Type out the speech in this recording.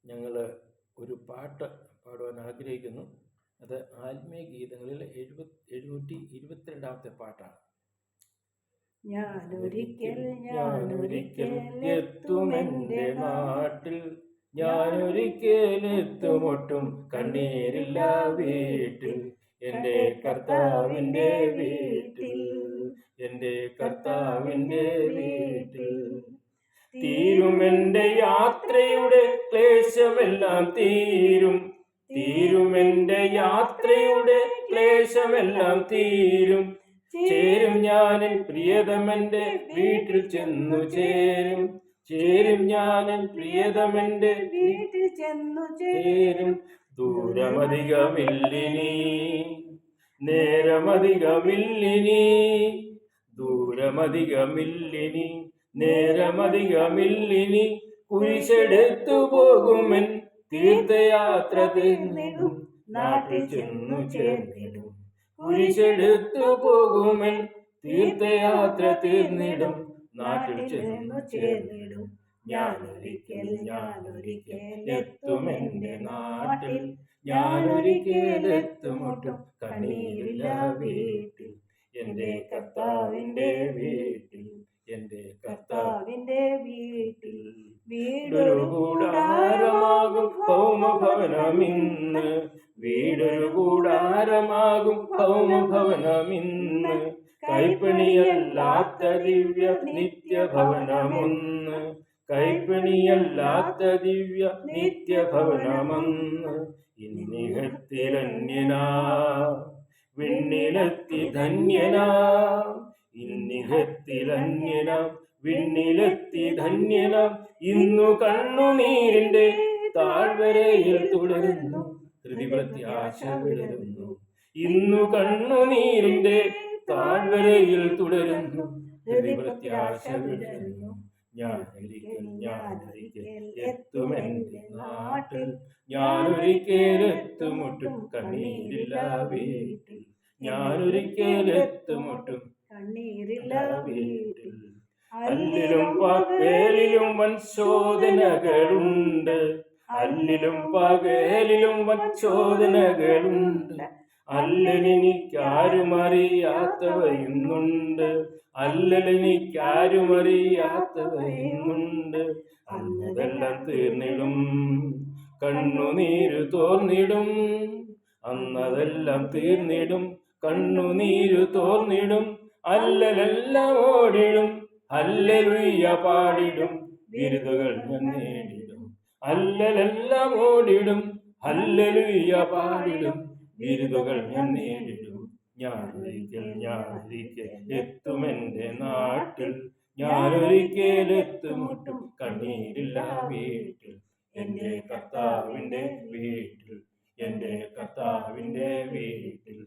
ഞങ്ങൾ ഒരു പാട്ട് പാടുവാൻ ആഗ്രഹിക്കുന്നു. അത് ആത്മീയ ഗീതങ്ങളിൽ 722 പാട്ടാണ്. ഞാനൊരിക്കൽ എത്തുമെന്റെ നാട്ടിൽ, ഞാനൊരിക്കൽ എത്തുമൊട്ടും കണ്ണീരില്ല വീട്ടിൽ, എൻ്റെ കർത്താവിൻ്റെ വീട്ടിൽ, എൻ്റെ കർത്താവിൻ്റെ വീട്ടിൽ. തീരുമെന്റെ യാത്രയുടെ ക്ലേശമെല്ലാം തീരും, തീരുമെന്റെ യാത്രയുടെ ക്ലേശമെല്ലാം തീരും. ചേരും ഞാനിൻ പ്രിയതമന്റെ വീട്ടിൽ ചെന്നു ചേരും, ചേരും ഞാനിൻ പ്രിയതമന്റെ വീട്ടിൽ ചെന്നു ചേരും. ദൂരമധികമില്ലിനി, നേരമധികമില്ലിനി, ദൂരമധികമില്ലിനി, നേരമധികമില്ലിനി. കുരിശെടുത്തു പോകുമെൻ തീർത്ഥയാത്ര തീർന്നിടും, നാട്ടിൽ ചെന്നു ചേർന്നിടും. കുരിശെടുത്തു പോകുമെൻ തീർത്ഥയാത്ര തീർന്നിടും, നാട്ടിൽ ചെന്നു ചേർന്നിടും. ഞാനൊരിക്കൽ എത്തുമെന്റെ നാട്ടിൽ, ഞാനൊരിക്കൽ എത്തുമൊട്ടും കണ്ണീരില്ല വീട്ടിൽ, എൻ്റെ കർത്താവിൻ്റെ വീട്ടിൽ, എൻ്റെ കർത്താവിൻ്റെ വീട്ടിൽ. വീടൊരു കൂടാരമാകും ഭൗമഭവനമിന്ന്, വീടൊരു കൂടാരമാകും ഭൗമഭവനമിന്ന്. കൈപ്പണിയല്ലാത്ത ദിവ്യ നിത്യഭവനമൊന്ന്, കൈപ്പണിയല്ലാത്ത ദിവ്യ നിത്യഭവനമൊന്ന്. ഇന്നിഹത്തിലന്യനാ വിണ്ണിലെത്തി ധന്യനാ, ഇന്നിഹത്തിലന്യനാ വിണ്ണിലെത്തി ധന്യനാം. ഇന്നു കണ്ണുനീരിന്റെ താഴ്വരയിൽ തുടരുന്നു, ഹൃദിപ്രത്യാശ വിടരുന്നു. ഇന്നു കണ്ണുനീരിന്റെ താഴ്വരയിൽ തുടരുന്നു, ഹൃദിപ്രത്യാശ വിടരുന്നു. ഞാനൊരിക്കൽ എത്തുമെന്റെ നാട്ടിൽ, ഞാനൊരിക്കൽ എത്തുമൊട്ടും കണ്ണീരില്ല വീട്ടിൽ, ഞാനൊരിക്കൽ എത്തുമൊട്ടും കണ്ണീരില്ല വീട്ടിൽ. അല്ലിലും പകലിലും വൻശോധനകളുണ്ട്, അല്ലിലും പകലിലും വൻശോധനകളുണ്ട്. അല്ലലെനിക്കാരും അറിയാത്തവയുന്നുണ്ട്, അല്ലലെനിക്കാരും അറിയാത്തവയുന്നുണ്ട്. അന്നതെല്ലാം തീർന്നിടും, കണ്ണുനീര് തോർന്നിടും, അന്നതെല്ലാം തീർന്നിടും, കണ്ണുനീര് തോർന്നിടും. അല്ലലെല്ലാം ഓടിടും, ഹല്ലേലൂയ പാടിടും, ബിരുദുകൾ ഞാൻ നേടിടും. അല്ലലെല്ലാം ഓടിടും, ഹല്ലേലൂയ പാടിടും, ബിരുദുകൾ ഞാൻ നേടിടും. ഞാനൊരിക്കൽ എത്തുമെന്റെ നാട്ടിൽ, ഞാനൊരിക്കൽ എത്തുമൊട്ടും കണ്ണീരില്ല വീട്ടിൽ, എൻ്റെ കർത്താവിൻ്റെ വീട്ടിൽ, എൻ്റെ കർത്താവിൻ്റെ വീട്ടിൽ.